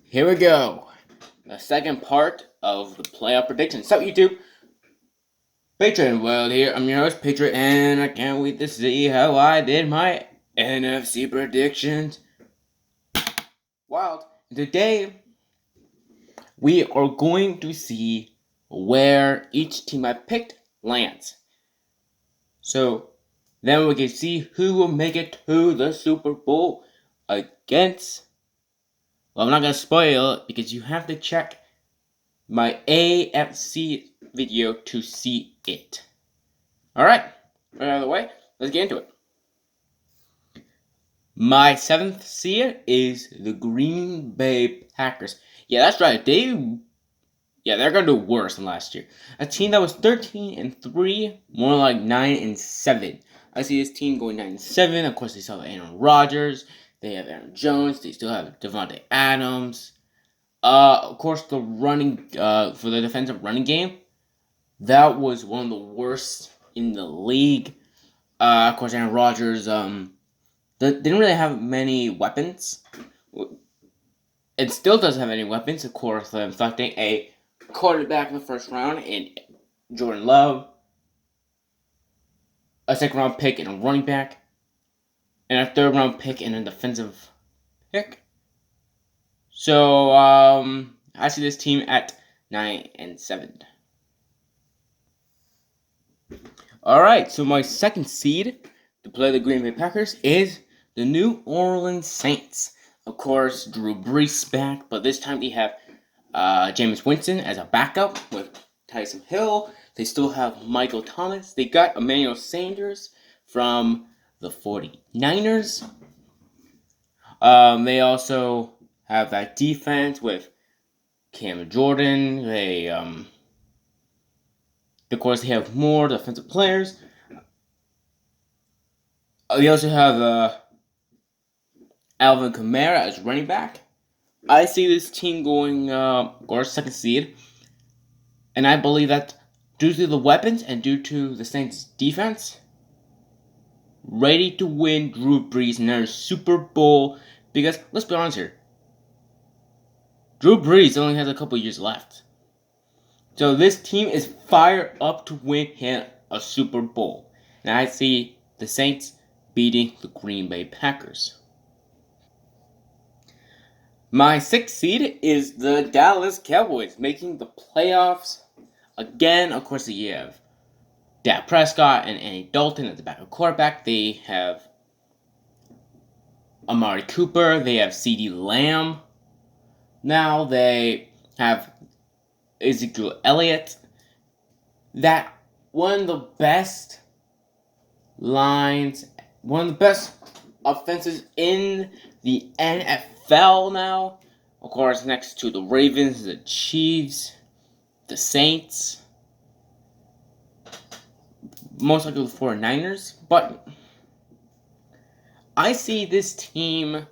Here we go. The second part of the playoff predictions. So YouTube, Patriot World here. I'm your host, Patriot, and I can't wait to see how I did my NFC predictions. Wild. Today, we are going to see where each team I picked lands. So, then we can see who will make it to the Super Bowl against. Well, I'm not going to spoil it because you have to check my AFC video to see it. Alright, right out of the way, let's get into it. My 7th seed is the Green Bay Packers. Yeah, that's right. They're gonna do worse than last year. A team that was 13-3, more like 9-7. I see this team going 9-7. Of course, they still have Aaron Rodgers. They have Aaron Jones. They still have Devontae Adams. Of course, the running for the defensive running game, that was one of the worst in the league. Of course, Aaron Rodgers didn't really have many weapons. It still doesn't have any weapons. Of course, selecting a quarterback in the first round in Jordan Love, a second round pick and a running back, and a third round pick and a defensive pick. So I see this team at 9-7. Alright, so my second seed to play the Green Bay Packers is the New Orleans Saints. Of course, Drew Brees back, but this time they have Jameis Winston as a backup with Tyson Hill. They still have Michael Thomas. They got Emmanuel Sanders from the 49ers. They also have that defense with Cam Jordan. Of course, they have more defensive players. They also have Alvin Kamara as running back. I see this team going second seed, and I believe that due to the weapons and due to the Saints' defense, ready to win Drew Brees another Super Bowl. Because let's be honest here, Drew Brees only has a couple years left. So this team is fired up to win him a Super Bowl. And I see the Saints beating the Green Bay Packers. My 6th seed is the Dallas Cowboys, making the playoffs again. Of course, you have Dak Prescott and Andy Dalton at the backup quarterback. They have Amari Cooper. They have CeeDee Lamb. Now they have Ezekiel Elliott. That one of the best lines, one of the best offenses in the NFL now. Of course, next to the Ravens, the Chiefs, the Saints, most likely the 49ers. But I see this team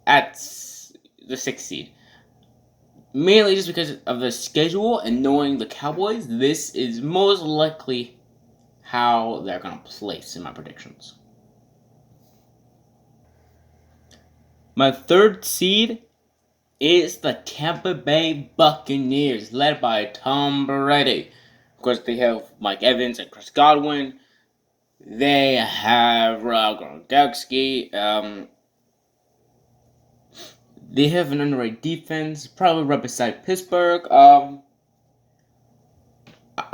at the 6th seed. Mainly just because of the schedule and knowing the Cowboys, this is most likely how they're going to place in my predictions. My 3rd seed is the Tampa Bay Buccaneers, led by Tom Brady. Of course, they have Mike Evans and Chris Godwin. They have Gronkowski. They have an underrated defense, probably right beside Pittsburgh. I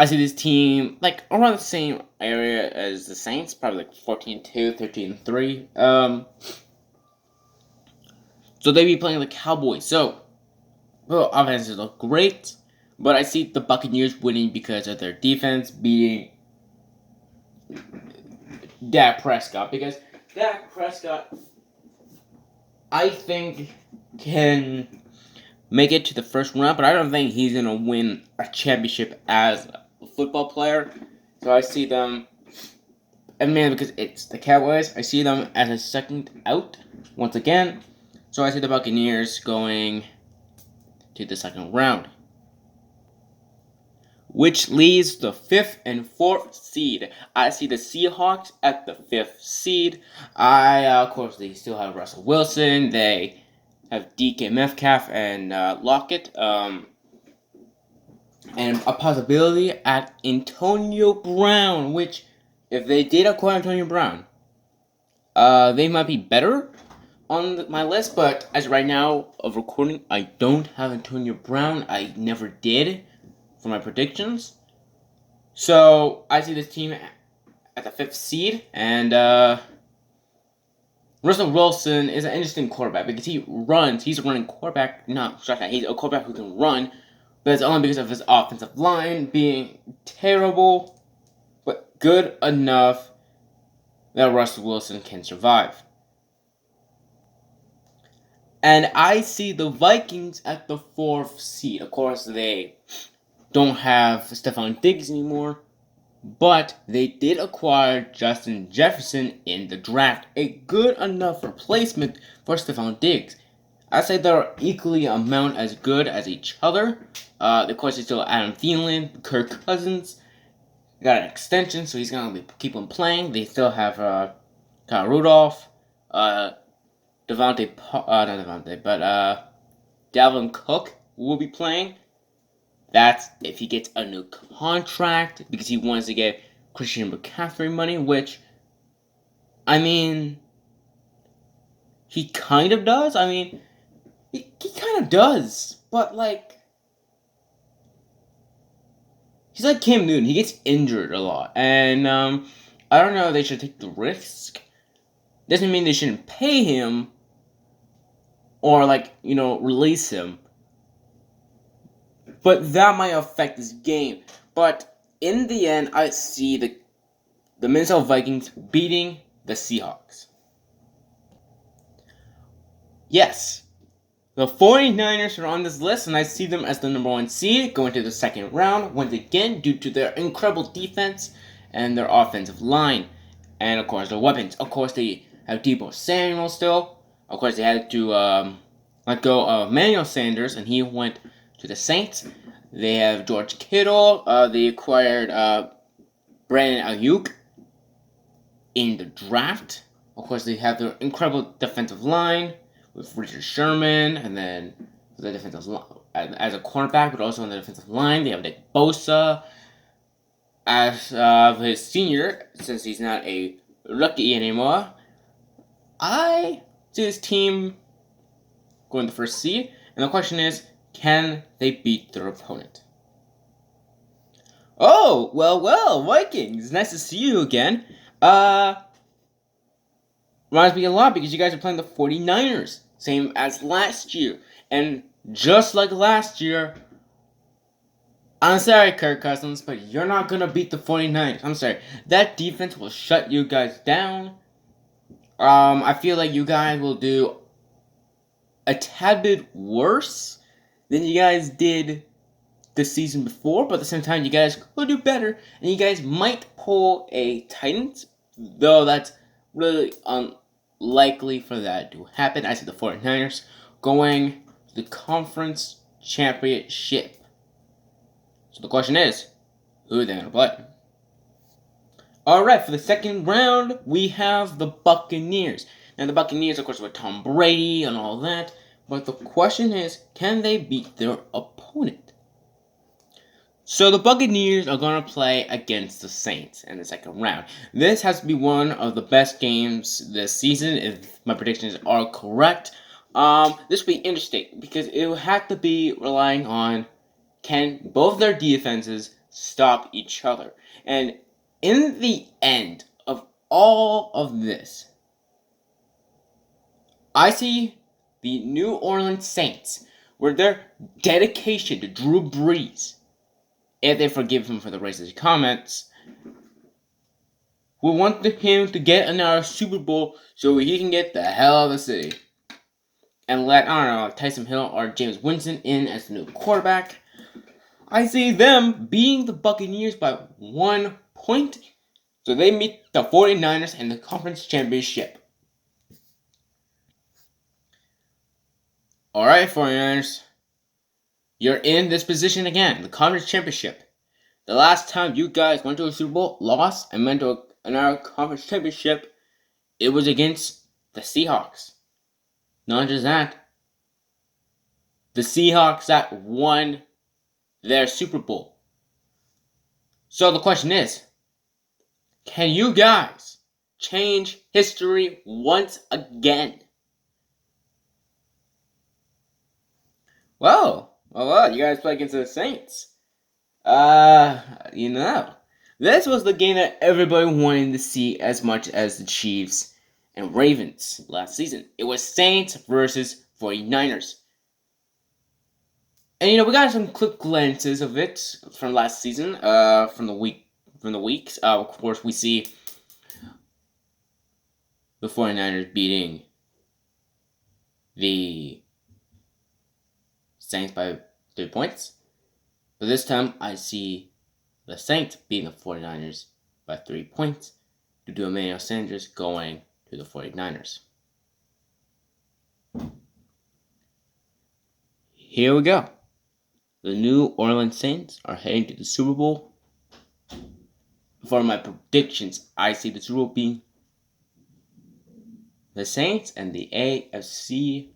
see this team like around the same area as the Saints, probably like 14-2, 13-3. So they be playing the Cowboys. So, well, offenses look great, but I see the Buccaneers winning because of their defense beating Dak Prescott. Because Dak Prescott, I think, can make it to the first round, but I don't think he's going to win a championship as a football player. So I see them, and man, because it's the Cowboys, I see them as a second out once again. So I see the Buccaneers going to the second round. Which leaves the 5th and 4th seed. I see the Seahawks at the 5th seed. Of course, they still have Russell Wilson. They have DK Metcalf and Lockett. And a possibility at Antonio Brown, which, if they did acquire Antonio Brown, they might be better on my list, but as right now of recording, I don't have Antonio Brown. I never did for my predictions. So I see this team at the 5th seed, and Russell Wilson is an interesting quarterback because he runs. He's a running quarterback. No, sorry, he's a quarterback who can run, but it's only because of his offensive line being terrible, but good enough that Russell Wilson can survive. And I see the Vikings at the 4th seed. Of course, they don't have Stephon Diggs anymore, but they did acquire Justin Jefferson in the draft. A good enough replacement for Stephon Diggs. I say they're equally amount as good as each other. Of course, it's still Adam Thielen, Kirk Cousins. Got an extension, so he's going to keep on playing. They still have Kyle Rudolph, Dalvin Cook will be playing. That's if he gets a new contract, because he wants to get Christian McCaffrey money, which, I mean, he kind of does. I mean, he kind of does, but, like, he's like Cam Newton. He gets injured a lot, and I don't know if they should take the risk. Doesn't mean they shouldn't pay him or, like, release him. But that might affect this game. But in the end, I see the Minnesota Vikings beating the Seahawks. Yes, the 49ers are on this list, and I see them as the number 1 seed going to the 2nd round once again due to their incredible defense and their offensive line. And, of course, their weapons. Of course, they have Deebo Samuel still. Of course, they had to let go of Emmanuel Sanders, and he went to the Saints. They have George Kittle. They acquired Brandon Ayuk in the draft. Of course, they have their incredible defensive line with Richard Sherman, and then the defensive line as a cornerback, but also on the defensive line. They have Nick Bosa as his senior, since he's not a rookie anymore. I see this team going the 1st seed, and the question is, can they beat their opponent? Oh, well, Vikings. Nice to see you again. Reminds me a lot because you guys are playing the 49ers. Same as last year. And just like last year, I'm sorry, Kirk Cousins, but you're not going to beat the 49ers. I'm sorry. That defense will shut you guys down. I feel like you guys will do a tad bit worse than you guys did the season before, but at the same time, you guys will do better, and you guys might pull a Titans, though that's really unlikely for that to happen. I see the 49ers going to the conference championship. So the question is, who are they going to play? Alright, for the 2nd round, we have the Buccaneers. Now, the Buccaneers, of course, with Tom Brady and all that, but the question is, can they beat their opponent? So the Buccaneers are going to play against the Saints in the 2nd round. This has to be one of the best games this season, if my predictions are correct. This will be interesting, because it will have to be relying on, can both their defenses stop each other? And in the end of all of this, I see the New Orleans Saints, where their dedication to Drew Brees, if they forgive him for the racist comments, will want him to get another Super Bowl so he can get the hell out of the city. And let, I don't know, Tyson Hill or James Winston in as the new quarterback. I see them beating the Buccaneers by 1 point. So they meet the 49ers in the conference championship. Alright, 49ers. You're in this position again, the conference championship. The last time you guys went to a Super Bowl, lost, and went to another conference championship, it was against the Seahawks. Not just that, the Seahawks that won their Super Bowl. So the question is, can you guys change history once again? Well, you guys play against the Saints. This was the game that everybody wanted to see as much as the Chiefs and Ravens last season. It was Saints versus 49ers. And we got some quick glances of it from last season, from the weeks. Of course, we see the 49ers beating the Saints by 3 points. But this time, I see the Saints beating the 49ers by 3 points due to Emmanuel Sanders going to the 49ers. Here we go. The New Orleans Saints are heading to the Super Bowl. For my predictions, I see the Super Bowl being the Saints and the AFC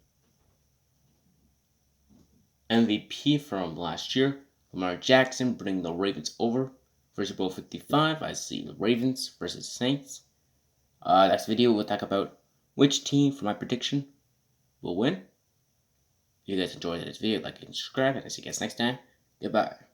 MVP from last year, Lamar Jackson, bringing the Ravens over. For Super Bowl 55, I see the Ravens versus Saints. Next video, we'll talk about which team, for my prediction, will win. If you guys enjoyed this video, like and subscribe, and I'll see you guys next time. Goodbye.